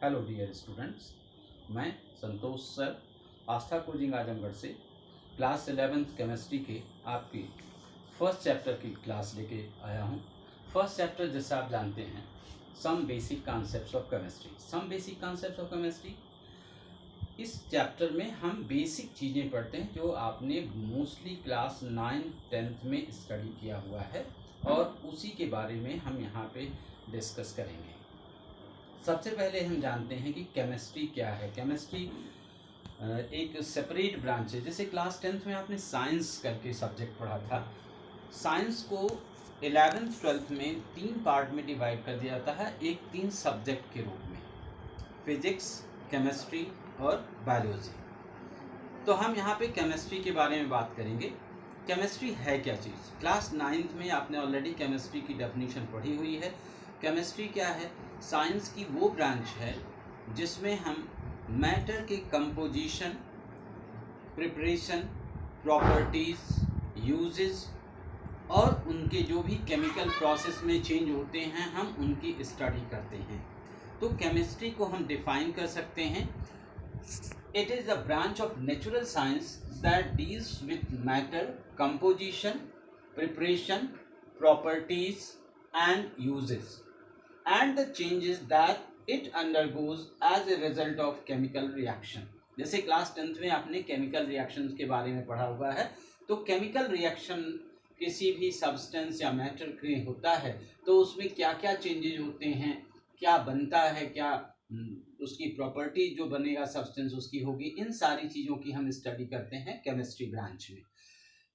Hello dear students, मैं संतोष sir आस्था coaching Azamgarh से class 11th chemistry के आपके फर्स्ट चैप्टर की क्लास लेके आया हूँ। फर्स्ट चैप्टर जैसे आप जानते हैं some basic concepts of chemistry. इस चैप्टर में हम बेसिक चीज़ें पढ़ते हैं जो आपने मोस्टली क्लास 9th-10th में स्टडी किया हुआ है और उसी के बारे में हम यहाँ पे डिस्कस करेंगे। सबसे पहले हम जानते हैं कि केमिस्ट्री क्या है। केमिस्ट्री एक सेपरेट ब्रांच है। जैसे क्लास 10th में आपने साइंस करके सब्जेक्ट पढ़ा था। साइंस को 11th-12th में 3 पार्ट में डिवाइड कर दिया जाता है, एक 3 सब्जेक्ट के रूप में, फिजिक्स, केमिस्ट्री और बायोलॉजी। तो हम यहाँ पे केमिस्ट्री के बारे में बात करेंगे। केमिस्ट्री है क्या चीज़। क्लास 9th में आपने ऑलरेडी केमिस्ट्री की डेफिनेशन पढ़ी हुई है। केमिस्ट्री क्या है? साइंस की वो ब्रांच है जिसमें हम मैटर के कंपोजिशन, प्रिपरेशन, प्रॉपर्टीज़, यूजेस और उनके जो भी केमिकल प्रोसेस में चेंज होते हैं हम उनकी स्टडी करते हैं। तो केमिस्ट्री को हम डिफाइन कर सकते हैं, it is a branch of natural science that deals with matter, composition, preparation, properties and uses and the changes that it undergoes as a result of chemical reaction। जैसे class 10th में आपने chemical reactions के बारे में पढ़ा हुआ है, तो केमिकल रिएक्शन किसी भी सब्सटेंस या मैटर के होता है तो उसमें क्या क्या चेंजेज होते हैं, क्या बनता है, क्या उसकी प्रॉपर्टी जो बनेगा सब्सटेंस उसकी होगी, इन सारी चीज़ों की हम स्टडी करते हैं केमिस्ट्री ब्रांच में।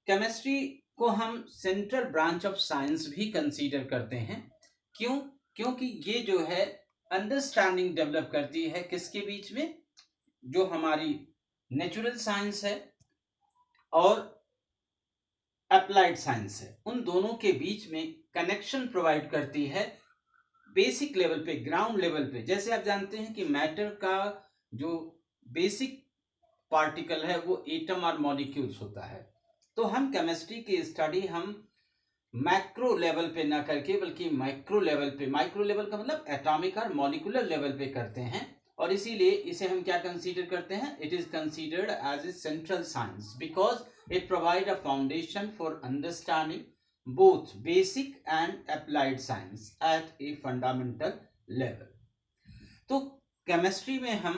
केमिस्ट्री को हम सेंट्रल ब्रांच ऑफ साइंस भी कंसीडर करते हैं। क्यों? क्योंकि ये जो है अंडरस्टैंडिंग डेवलप करती है किसके बीच में, जो हमारी नेचुरल साइंस है और अप्लाइड साइंस है, उन दोनों के बीच में कनेक्शन प्रोवाइड करती है बेसिक लेवल पे, ग्राउंड लेवल पे। जैसे आप जानते हैं कि मैटर का जो बेसिक पार्टिकल है वो एटम और मॉलिक्यूल्स होता है। तो हम केमिस्ट्री की स्टडी हम मैक्रो लेवल पे ना करके बल्कि माइक्रो लेवल पे, माइक्रो लेवल का मतलब एटॉमिक और मॉलिकुलर लेवल पे करते हैं और इसीलिए इसे हम क्या कंसीडर करते हैं, it is considered as a central science because it provide a foundation for understanding both basic and applied science at a fundamental level। तो केमिस्ट्री में हम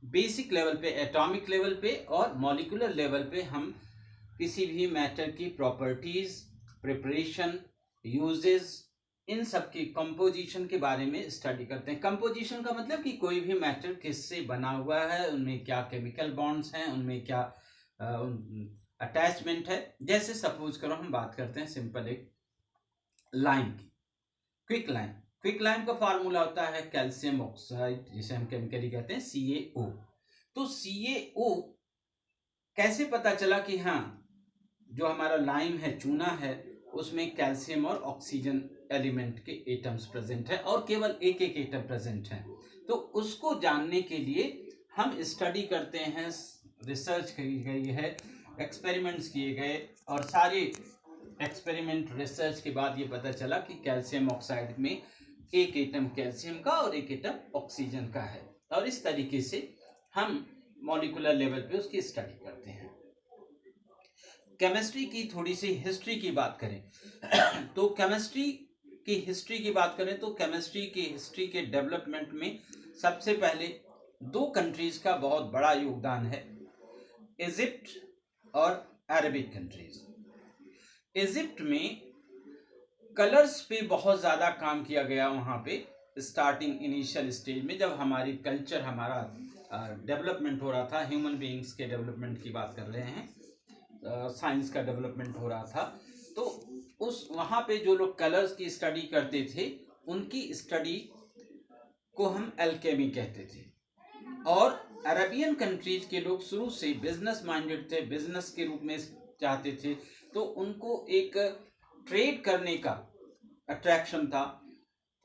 बेसिक लेवल पे, एटॉमिक लेवल पे और मॉलिकुलर लेवल पे हम किसी भी मैटर की प्रॉपर्टीज, प्रिपरेशन, यूजेस, इन सब की कंपोजिशन के बारे में स्टडी करते हैं। कंपोजिशन का मतलब कि कोई भी मैटर किससे बना हुआ है, उनमें क्या केमिकल बॉन्ड्स हैं, उनमें क्या अटैचमेंट है। जैसे सपोज करो हम बात करते हैं सिंपल एक लाइम की, क्विक लाइम का फार्मूला होता है कैल्शियम ऑक्साइड, जिसे हम केमिकली कहते हैं CaO। तो CaO कैसे पता चला कि हाँ जो हमारा लाइम है, चूना है, उसमें कैल्शियम और ऑक्सीजन एलिमेंट के एटम्स प्रेजेंट है और केवल एक एक एटम प्रेजेंट है। तो उसको जानने के लिए हम स्टडी करते हैं, रिसर्च की गई है, एक्सपेरिमेंट्स किए गए और सारे एक्सपेरिमेंट रिसर्च के बाद ये पता चला कि कैल्शियम ऑक्साइड में एक एटम कैल्शियम का और एक एटम ऑक्सीजन का है और इस तरीके से हम मॉलिकुलर लेवल पे उसकी स्टडी करते हैं। केमिस्ट्री की थोड़ी सी हिस्ट्री की बात करें तो केमिस्ट्री की हिस्ट्री की बात करें तो केमिस्ट्री की हिस्ट्री के डेवलपमेंट में सबसे पहले 2 कंट्रीज का बहुत बड़ा योगदान है, इजिप्ट और अरबिक कंट्रीज। इजिप्ट में कलर्स पे बहुत ज़्यादा काम किया गया वहाँ पे स्टार्टिंग इनिशियल स्टेज में, जब हमारी कल्चर, हमारा डेवलपमेंट हो रहा था, ह्यूमन बीइंग्स के डेवलपमेंट की बात कर रहे हैं, साइंस का डेवलपमेंट हो रहा था। तो उस वहाँ पे जो लोग कलर्स की स्टडी करते थे उनकी स्टडी को हम एल्केमी कहते थे और अरबियन कंट्रीज के लोग शुरू से बिजनेस माइंडेड थे, बिजनेस के रूप में चाहते थे, तो उनको एक ट्रेड करने का अट्रैक्शन था।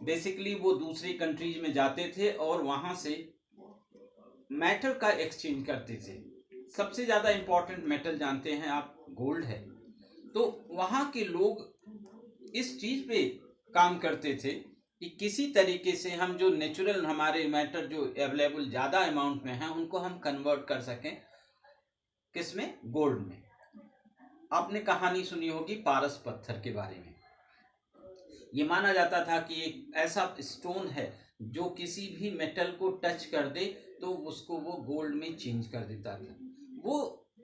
बेसिकली वो दूसरी कंट्रीज में जाते थे और वहाँ से मेटल का एक्सचेंज करते थे। सबसे ज़्यादा इम्पोर्टेंट मेटल जानते हैं आप, गोल्ड है। तो वहाँ के लोग इस चीज़ पे काम करते थे कि किसी तरीके से हम जो नेचुरल हमारे मैटर जो अवेलेबल ज़्यादा अमाउंट में हैं उनको हम कन्वर्ट कर सकें, किसमें, गोल्ड में। आपने कहानी सुनी होगी पारस पत्थर के बारे में। ये माना जाता था कि एक ऐसा स्टोन है जो किसी भी मेटल को टच कर दे तो उसको वो गोल्ड में चेंज कर देता था। वो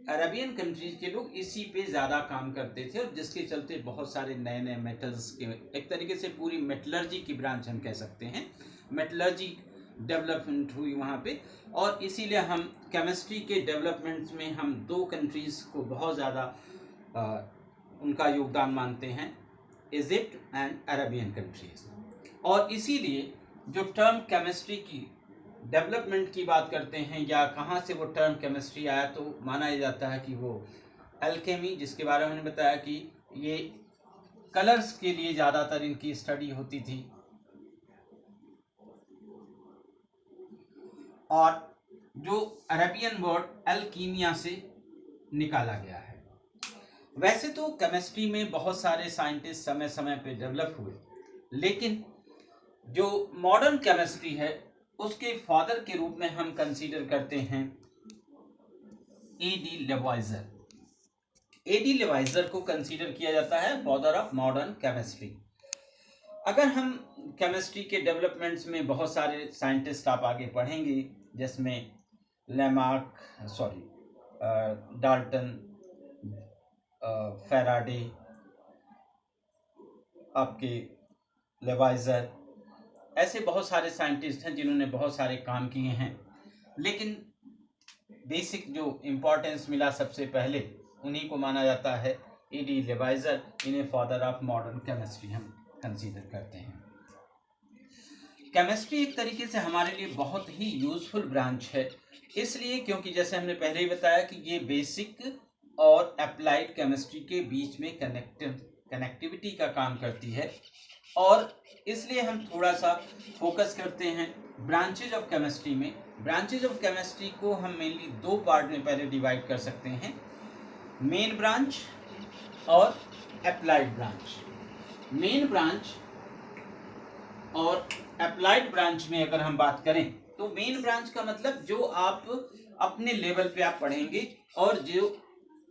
अरेबियन कंट्रीज के लोग इसी पे ज़्यादा काम करते थे और जिसके चलते बहुत सारे नए नए मेटल्स के, एक तरीके से पूरी मेटलर्जी की ब्रांच हम कह सकते हैं, मेटलर्जी डेवलपमेंट हुई वहाँ पे। और इसीलिए हम केमिस्ट्री के डेवलपमेंट्स में हम दो कंट्रीज़ को बहुत ज़्यादा उनका योगदान मानते हैं, इजिप्ट एंड अरेबियन कंट्रीज। और इसीलिए जो टर्म केमिस्ट्री की डेवलपमेंट की बात करते हैं या कहाँ से वो टर्म केमिस्ट्री आया, तो माना जाता है कि वो एल्केमी, जिसके बारे में मैंने बताया कि ये कलर्स के लिए ज़्यादातर इनकी स्टडी होती थी, और जो अरेबियन वर्ड एल्कीमिया से निकाला गया है। वैसे तो केमिस्ट्री में बहुत सारे साइंटिस्ट समय समय पे डेवलप हुए, लेकिन जो मॉडर्न केमिस्ट्री है उसके फादर के रूप में हम कंसीडर करते हैं ए.डी. लेवाइजर। ए.डी. लेवाइजर को कंसीडर किया जाता है फादर ऑफ मॉडर्न केमिस्ट्री। अगर हम केमिस्ट्री के डेवलपमेंट्स में बहुत सारे साइंटिस्ट आप आगे पढ़ेंगे, जिसमें डाल्टन, फैराडे, आपके लेवाइजर, ऐसे बहुत सारे साइंटिस्ट हैं जिन्होंने बहुत सारे काम किए हैं। लेकिन बेसिक जो इम्पोर्टेंस मिला सबसे पहले उन्हीं को माना जाता है, ए.डी. लेवाइजर। इन्हें फादर ऑफ मॉडर्न केमिस्ट्री हम कंसीडर करते हैं। केमिस्ट्री एक तरीके से हमारे लिए बहुत ही यूजफुल ब्रांच है, इसलिए क्योंकि जैसे हमने पहले ही बताया कि ये बेसिक और अप्लाइड केमिस्ट्री के बीच में कनेक्टिविटी का काम करती है। और इसलिए हम थोड़ा सा फोकस करते हैं ब्रांचेज ऑफ केमिस्ट्री में। ब्रांचेज ऑफ केमिस्ट्री को हम मेनली दो पार्ट में पहले डिवाइड कर सकते हैं, मेन ब्रांच और अप्लाइड ब्रांच। मेन ब्रांच और अप्लाइड ब्रांच में अगर हम बात करें तो मेन ब्रांच का मतलब जो आप अपने लेवल पे आप पढ़ेंगे और जो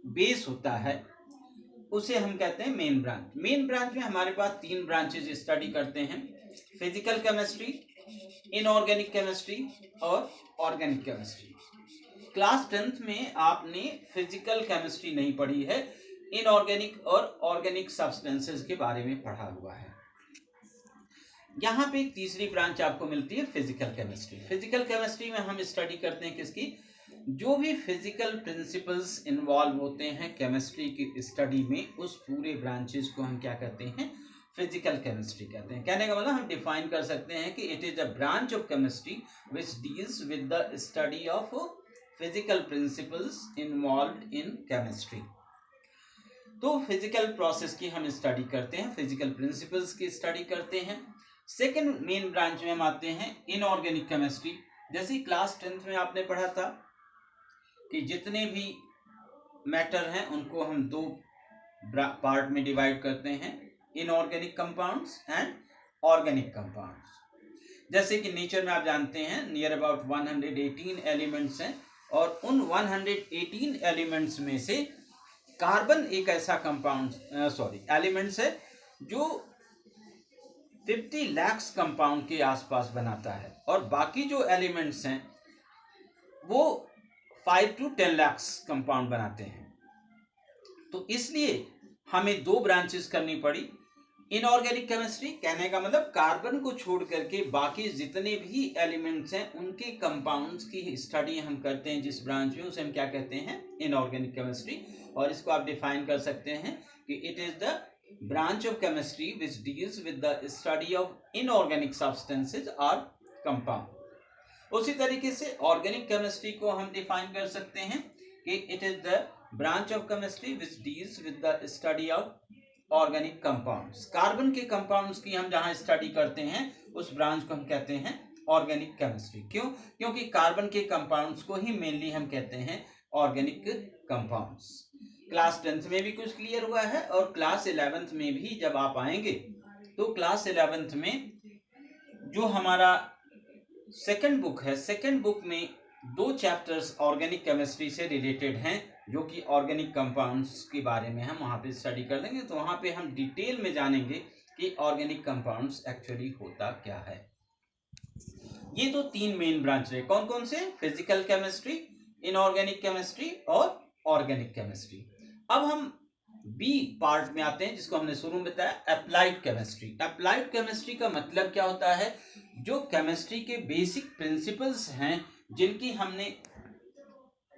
बेस होता है उसे हम कहते हैं मेन ब्रांच। मेन ब्रांच में हमारे पास तीन ब्रांचेज स्टडी करते हैं, फिजिकल केमिस्ट्री, इनऑर्गेनिक केमिस्ट्री और ऑर्गेनिक केमिस्ट्री। क्लास 10th में आपने फिजिकल केमिस्ट्री नहीं पढ़ी है, इनऑर्गेनिक और ऑर्गेनिक सब्सटेंसेस के बारे में पढ़ा हुआ है। यहाँ पे एक तीसरी ब्रांच आपको मिलती है फिजिकल केमिस्ट्री। फिजिकल केमिस्ट्री में हम स्टडी करते हैं किसकी, जो भी फिजिकल प्रिंसिपल्स इन्वॉल्व होते हैं केमिस्ट्री की स्टडी में, उस पूरे ब्रांचेस को हम क्या कहते हैं, फिजिकल केमिस्ट्री कहते हैं। कहने का मतलब हम डिफाइन कर सकते हैं कि it is a branch of chemistry which deals with the study of physical principles involved in chemistry. तो फिजिकल प्रोसेस की हम स्टडी करते हैं, फिजिकल प्रिंसिपल्स की स्टडी करते हैं। सेकेंड मेन ब्रांच में हम आते हैं इनऑर्गेनिक केमिस्ट्री। जैसे क्लास 10th में आपने पढ़ा था कि जितने भी मैटर हैं उनको हम दो पार्ट में डिवाइड करते हैं, inorganic compounds and organic compounds. जैसे कि नेचर में आप जानते हैं नियर अबाउट 118 एलिमेंट्स हैं, और उन 118 एलिमेंट्स में से कार्बन एक ऐसा एलिमेंट्स है जो 50 लाख कंपाउंड के आसपास बनाता है, और बाकी जो एलिमेंट्स हैं वो 5 to 10 लाख कंपाउंड बनाते हैं। तो इसलिए हमें दो ब्रांचेस करनी पड़ी। इनऑर्गेनिक केमिस्ट्री कहने का मतलब कार्बन को छोड़ करके बाकी जितने भी एलिमेंट्स हैं उनके कंपाउंड्स की स्टडी हम करते हैं जिस ब्रांच में, उसे हम क्या कहते हैं, इनऑर्गेनिक केमिस्ट्री। और इसको आप डिफाइन कर सकते हैं कि it is the branch of chemistry which deals with the study of inorganic substances or compound। उसी तरीके से ऑर्गेनिक केमिस्ट्री को हम डिफाइन कर सकते हैं कि it is the branch of chemistry which deals with the study of organic compounds. Carbon के कंपाउंड्स की हम जहां स्टडी करते हैं उस ब्रांच को हम कहते हैं ऑर्गेनिक केमिस्ट्री। क्यों? क्योंकि कार्बन के कंपाउंड्स को ही मेनली हम कहते हैं ऑर्गेनिक कंपाउंड्स। क्लास 10th में भी कुछ क्लियर हुआ है, और क्लास 11th में भी जब आप आएंगे तो क्लास 11th में जो हमारा सेकंड बुक है, सेकंड बुक में 2 चैप्टर्स ऑर्गेनिक केमिस्ट्री से रिलेटेड हैं, जो कि ऑर्गेनिक कंपाउंड्स के बारे में हम वहाँ पे स्टडी कर देंगे। तो वहाँ पे हम डिटेल में जानेंगे कि ऑर्गेनिक कंपाउंड्स एक्चुअली होता क्या है। ये तो 3 मेन ब्रांच रहे, कौन कौन से? फिजिकल केमिस्ट्री, इनऑर्गेनिक केमिस्ट्री और ऑर्गेनिक केमिस्ट्री। अब हम बी पार्ट में आते हैं, जिसको हमने शुरू में बताया, अप्लाइड केमिस्ट्री। अप्लाइड केमिस्ट्री का मतलब क्या होता है? जो केमिस्ट्री के बेसिक प्रिंसिपल्स हैं, जिनकी हमने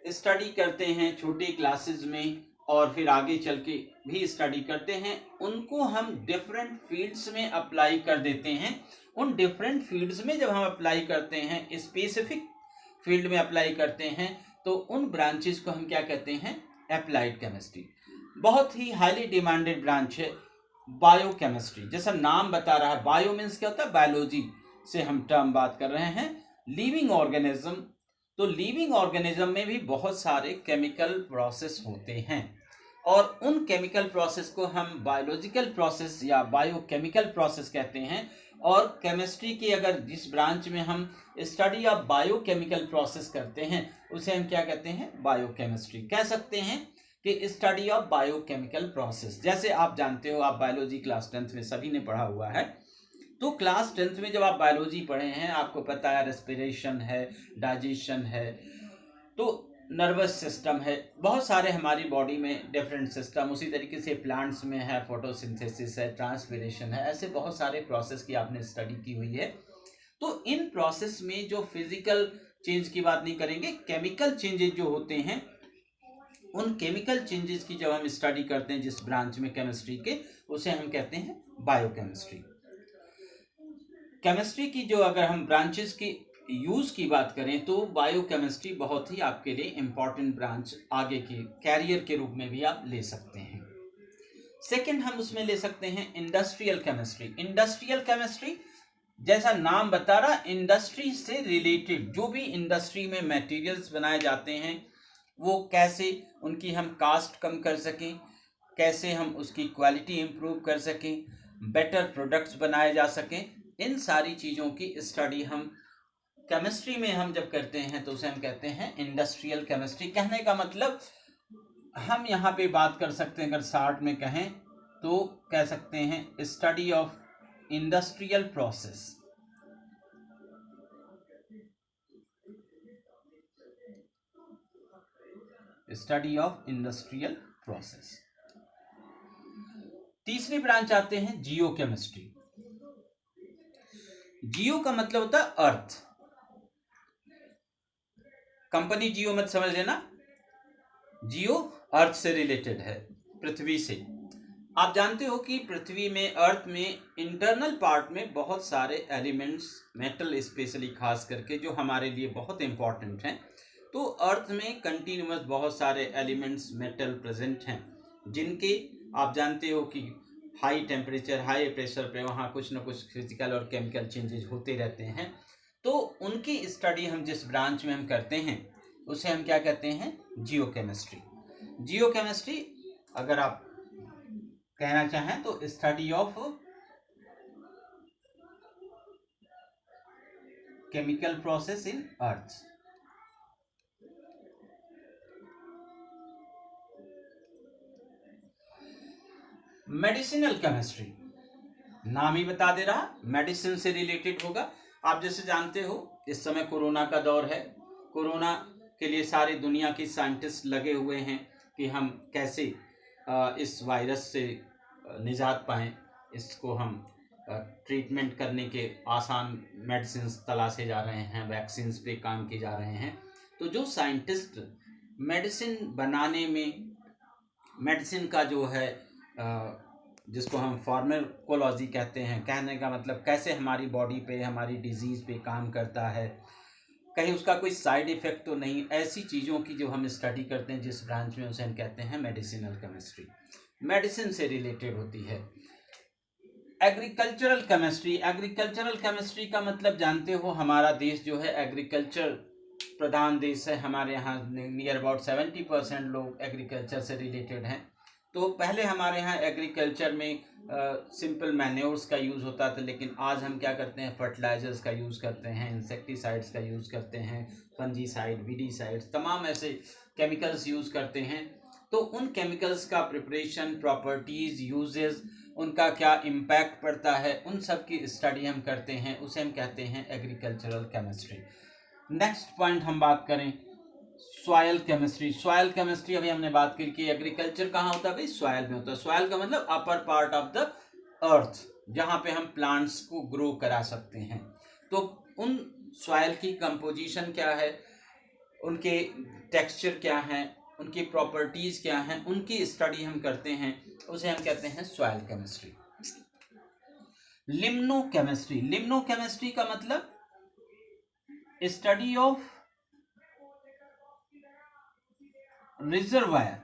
स्टडी करते हैं छोटे क्लासेस में और फिर आगे चल के भी स्टडी करते हैं, उनको हम डिफरेंट फील्ड्स में अप्लाई कर देते हैं। उन डिफरेंट फील्ड्स में जब हम अप्लाई करते हैं, स्पेसिफिक फील्ड में अप्लाई करते हैं, तो उन ब्रांचेस को हम क्या कहते हैं? Applied chemistry. बहुत ही हाईली डिमांडेड ब्रांच है बायोकेमिस्ट्री। जैसा नाम बता रहा है, बायो मीन्स क्या होता है? बायोलॉजी से हम टर्म बात कर रहे हैं। लिविंग ऑर्गेनिज्म, तो लिविंग ऑर्गेनिज्म में भी बहुत सारे केमिकल प्रोसेस होते हैं और उन केमिकल प्रोसेस को हम बायोलॉजिकल प्रोसेस या बायोकेमिकल प्रोसेस कहते हैं। और केमिस्ट्री की अगर जिस ब्रांच में हम स्टडी ऑफ बायोकेमिकल प्रोसेस करते हैं, उसे हम क्या कहते हैं? बायोकेमिस्ट्री कह सकते हैं कि स्टडी ऑफ बायोकेमिकल प्रोसेस। जैसे आप जानते हो, आप बायोलॉजी क्लास 10th में सभी ने पढ़ा हुआ है। तो क्लास 10th में जब आप बायोलॉजी पढ़े हैं, आपको पता है रेस्पिरेशन है, डाइजेशन है, तो नर्वस सिस्टम है, बहुत सारे हमारी बॉडी में डिफरेंट सिस्टम। उसी तरीके से प्लांट्स में है फोटोसिंथेसिस है, ट्रांसपिरेशन है, ऐसे बहुत सारे प्रोसेस की आपने स्टडी की हुई है। तो इन प्रोसेस में जो फिजिकल चेंज की बात नहीं करेंगे, केमिकल चेंजेस जो होते हैं, उन केमिकल चेंजेस की जब हम स्टडी करते हैं जिस ब्रांच में केमिस्ट्री के, उसे हम कहते हैं बायोकेमिस्ट्री। केमिस्ट्री की जो अगर हम ब्रांचेस की यूज की बात करें, तो बायोकेमिस्ट्री बहुत ही आपके लिए इंपॉर्टेंट ब्रांच आगे की कैरियर के रूप में भी आप ले सकते हैं। सेकंड हम उसमें ले सकते हैं इंडस्ट्रियल केमिस्ट्री। इंडस्ट्रियल केमिस्ट्री जैसा नाम बता रहा, इंडस्ट्री से रिलेटेड जो भी इंडस्ट्री में मटेरियल्स बनाए जाते हैं, वो कैसे उनकी हम कास्ट कम कर सकें, कैसे हम उसकी क्वालिटी इम्प्रूव कर सकें, बेटर प्रोडक्ट्स बनाए जा सकें, इन सारी चीज़ों की स्टडी हम केमिस्ट्री में हम जब करते हैं तो उसे हम कहते हैं इंडस्ट्रियल केमिस्ट्री। कहने का मतलब हम यहाँ पे बात कर सकते हैं, अगर शॉर्ट में कहें तो कह सकते हैं study of industrial process. Study of industrial process. तीसरी ब्रांच आते हैं जियो केमिस्ट्री। जियो का मतलब होता है अर्थ। कंपनी जियो मत समझ लेना, जियो अर्थ से रिलेटेड है, पृथ्वी से। आप जानते हो कि पृथ्वी में, अर्थ में इंटरनल पार्ट में बहुत सारे एलिमेंट्स, मेटल स्पेशली खास करके, जो हमारे लिए बहुत इंपॉर्टेंट हैं। तो अर्थ में कंटिन्यूअस बहुत सारे एलिमेंट्स, मेटल प्रेजेंट हैं, जिनके आप जानते हो कि हाई टेम्परेचर, हाई प्रेशर पे वहाँ कुछ न कुछ फिजिकल और केमिकल चेंजेस होते रहते हैं। तो उनकी स्टडी हम जिस ब्रांच में हम करते हैं, उसे हम क्या कहते हैं? जियो केमिस्ट्री। जियो केमिस्ट्री अगर आप कहना चाहें तो study of chemical process in earth. Medicinal chemistry, नाम ही बता दे रहा, मेडिसिन से रिलेटेड होगा। आप जैसे जानते हो इस समय कोरोना का दौर है। कोरोना के लिए सारी दुनिया की साइंटिस्ट लगे हुए हैं कि हम कैसे इस वायरस से निजात पाएं, इसको हम ट्रीटमेंट करने के आसान मेडिसिन तलाशे जा रहे हैं, वैक्सीन्स पे काम किए जा रहे हैं। तो जो साइंटिस्ट मेडिसिन बनाने में, मेडिसिन का जो है जिसको हम फार्माकोलॉजी कहते हैं, कहने का मतलब कैसे हमारी बॉडी पे, हमारी डिजीज़ पे काम करता है, कहीं उसका कोई साइड इफ़ेक्ट तो नहीं, ऐसी चीज़ों की जो हम स्टडी करते हैं जिस ब्रांच में, उसे हम कहते हैं मेडिसिनल केमिस्ट्री। मेडिसिन से रिलेटेड होती है। एग्रीकल्चरल केमिस्ट्री, एग्रीकल्चरल केमिस्ट्री का मतलब जानते हो, हमारा देश जो है एग्रीकल्चर प्रधान देश है। हमारे यहाँ नियर अबाउट 70% लोग एग्रीकल्चर से रिलेटेड हैं। तो पहले हमारे यहाँ एग्रीकल्चर में सिंपल मैन्योर्स का यूज़ होता था, लेकिन आज हम क्या करते हैं, फर्टिलाइजर्स का यूज़ करते हैं, इंसेक्टिसाइड्स का यूज़ करते हैं, फंजीसाइड, वीडीसाइड्स, तमाम ऐसे केमिकल्स यूज़ करते हैं। तो उन केमिकल्स का प्रिपरेशन, प्रॉपर्टीज़, यूजेस, उनका क्या इम्पैक्ट पड़ता है, उन सब की स्टडी हम करते हैं, उसे हम कहते हैं एग्रीकल्चरल केमिस्ट्री। नेक्स्ट पॉइंट हम बात करें सॉयल केमिस्ट्री। सॉयल केमिस्ट्री अभी हमने बात की कि एग्रीकल्चर कहाँ होता है भाई, सॉयल में होता है। सॉयल का मतलब upper part of the earth, जहाँ पे हम प्लांट्स को ग्रो करा सकते हैं। तो उन सॉयल की कंपोजिशन क्या है, उनके टेक्सचर क्या है, उनकी प्रॉपर्टीज क्या हैं, उनकी स्टडी हम करते हैं, उसे हम कहते हैं सॉयल केमिस्ट्री। लिम्नो केमिस्ट्री। लिम्नो केमिस्ट्री का मतलब स्टडी ऑफ रिजर्वायर।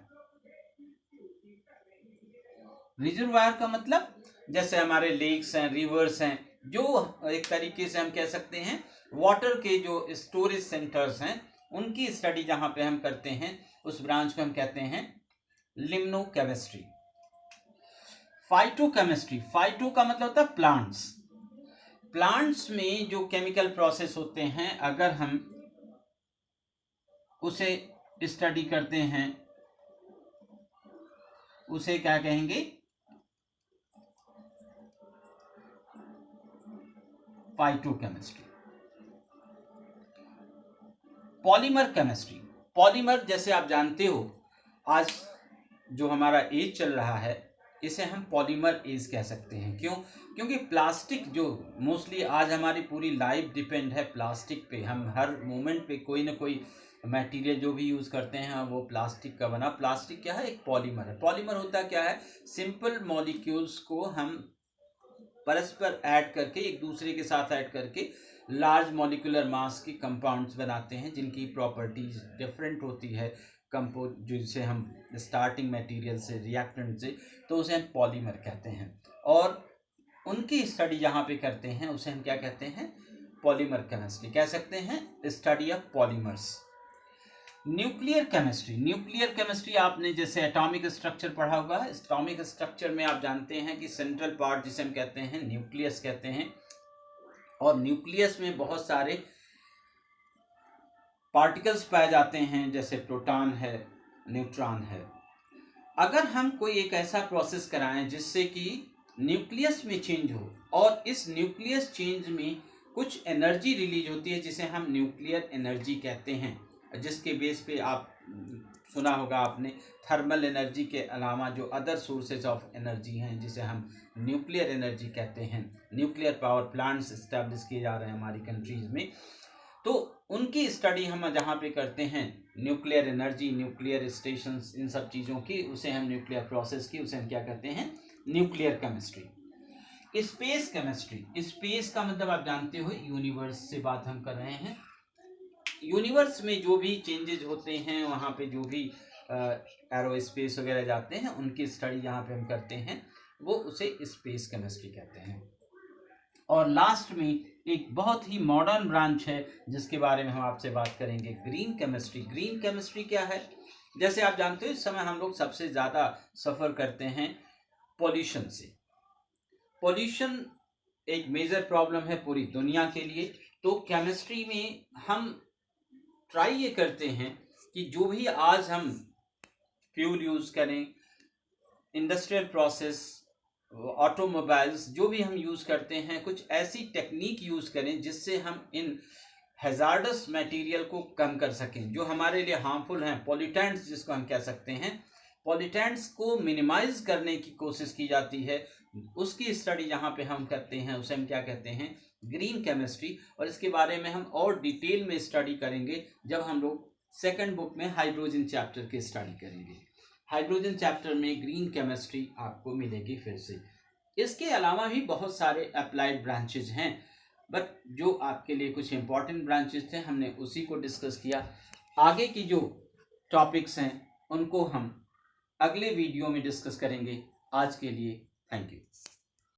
रिजर्वायर का मतलब जैसे हमारे लेक्स हैं, रिवर्स हैं, जो एक तरीके से हम कह सकते हैं वाटर के जो स्टोरेज सेंटर्स हैं, उनकी स्टडी जहां पे हम करते हैं, उस ब्रांच को हम कहते हैं लिम्नो केमिस्ट्री। Phyto chemistry. फाइटो का मतलब होता है प्लांट्स। प्लांट्स में जो केमिकल प्रोसेस होते हैं, अगर हम उसे स्टडी करते हैं, उसे क्या कहेंगे, फाइटोकेमिस्ट्री। Polymer chemistry. पॉलीमर, जैसे आप जानते हो, आज जो हमारा एज चल रहा है, इसे हम पॉलीमर एज कह सकते हैं। क्यों? क्योंकि प्लास्टिक जो मोस्टली आज हमारी पूरी लाइफ डिपेंड है प्लास्टिक पे। हम हर मोमेंट पे कोई ना कोई मटेरियल जो भी यूज़ करते हैं वो प्लास्टिक का बना। प्लास्टिक क्या है? एक पॉलीमर है। पॉलीमर होता क्या है? सिंपल मॉलिक्यूल्स को हम परस्पर ऐड करके, एक दूसरे के साथ ऐड करके लार्ज मॉलिक्यूलर मास के कंपाउंड्स बनाते हैं, जिनकी प्रॉपर्टीज डिफरेंट होती है जिसे हम स्टार्टिंग मटेरियल से, रिएक्टेंट से, तो उसे हम पॉलीमर कहते हैं। और उनकी स्टडी जहाँ पे करते हैं उसे हम क्या कहते हैं? पॉलीमर केमिस्ट्री कह सकते हैं, study of polymers. Nuclear chemistry. Nuclear chemistry आपने जैसे एटॉमिक स्ट्रक्चर पढ़ा होगा है। एटॉमिक स्ट्रक्चर में आप जानते हैं कि सेंट्रल पार्ट जिसे हम कहते हैं न्यूक्लियस कहते हैं, और न्यूक्लियस में बहुत सारे पार्टिकल्स पाए जाते हैं, जैसे प्रोटॉन है, न्यूट्रॉन है। अगर हम कोई एक ऐसा प्रोसेस कराएं जिससे कि न्यूक्लियस में चेंज हो, और इस न्यूक्लियस चेंज में कुछ एनर्जी रिलीज होती है जिसे हम न्यूक्लियर एनर्जी कहते हैं, जिसके बेस पे आप सुना होगा आपने थर्मल एनर्जी के अलावा जो अदर सोर्सेज ऑफ एनर्जी हैं, जिसे हम न्यूक्लियर एनर्जी कहते हैं। न्यूक्लियर पावर प्लांट्स इस्टेब्लिश किए जा रहे हैं हमारी कंट्रीज में, तो उनकी स्टडी हम जहाँ पे करते हैं, न्यूक्लियर एनर्जी, न्यूक्लियर स्टेशंस, इन सब चीज़ों की, उसे हम न्यूक्लियर प्रोसेस की, उसे हम क्या कहते हैं? Nuclear chemistry. Space chemistry. Space का मतलब आप जानते हो यूनिवर्स से बात हम कर रहे हैं। यूनिवर्स में जो भी चेंजेस होते हैं, वहाँ पे जो भी एरोस्पेस वगैरह जाते हैं, उनकी स्टडी जहाँ पे हम करते हैं वो उसे स्पेस केमिस्ट्री कहते हैं। और लास्ट में एक बहुत ही मॉडर्न ब्रांच है जिसके बारे में हम आपसे बात करेंगे, ग्रीन केमिस्ट्री। ग्रीन केमिस्ट्री क्या है? जैसे आप जानते हो इस समय हम लोग सबसे ज़्यादा सफ़र करते हैं पॉल्यूशन से। पॉल्यूशन एक मेजर प्रॉब्लम है पूरी दुनिया के लिए। तो केमिस्ट्री में हम ट्राई ये करते हैं कि जो भी आज हम फ्यूल यूज़ करें, इंडस्ट्रियल प्रोसेस, ऑटोमोबाइल्स, जो भी हम यूज़ करते हैं, कुछ ऐसी टेक्निक यूज़ करें जिससे हम इन हैजार्डस मटेरियल को कम कर सकें, जो हमारे लिए हार्मफुल हैं, पॉल्यूटेंट्स जिसको हम कह सकते हैं। पॉल्यूटेंट्स को मिनिमाइज करने की कोशिश की जाती है, उसकी स्टडी जहाँ पे हम करते हैं उसे हम क्या कहते हैं? Green chemistry. और इसके बारे में हम और डिटेल में स्टडी करेंगे जब हम लोग सेकंड बुक में हाइड्रोजन चैप्टर की स्टडी करेंगे। हाइड्रोजन चैप्टर में ग्रीन केमिस्ट्री आपको मिलेगी फिर से। इसके अलावा भी बहुत सारे अप्लाइड ब्रांचेज हैं, बट जो आपके लिए कुछ इंपॉर्टेंट ब्रांचेज थे हमने उसी को डिस्कस किया। आगे की जो टॉपिक्स हैं उनको हम अगले वीडियो में डिस्कस करेंगे। आज के लिए थैंक यू।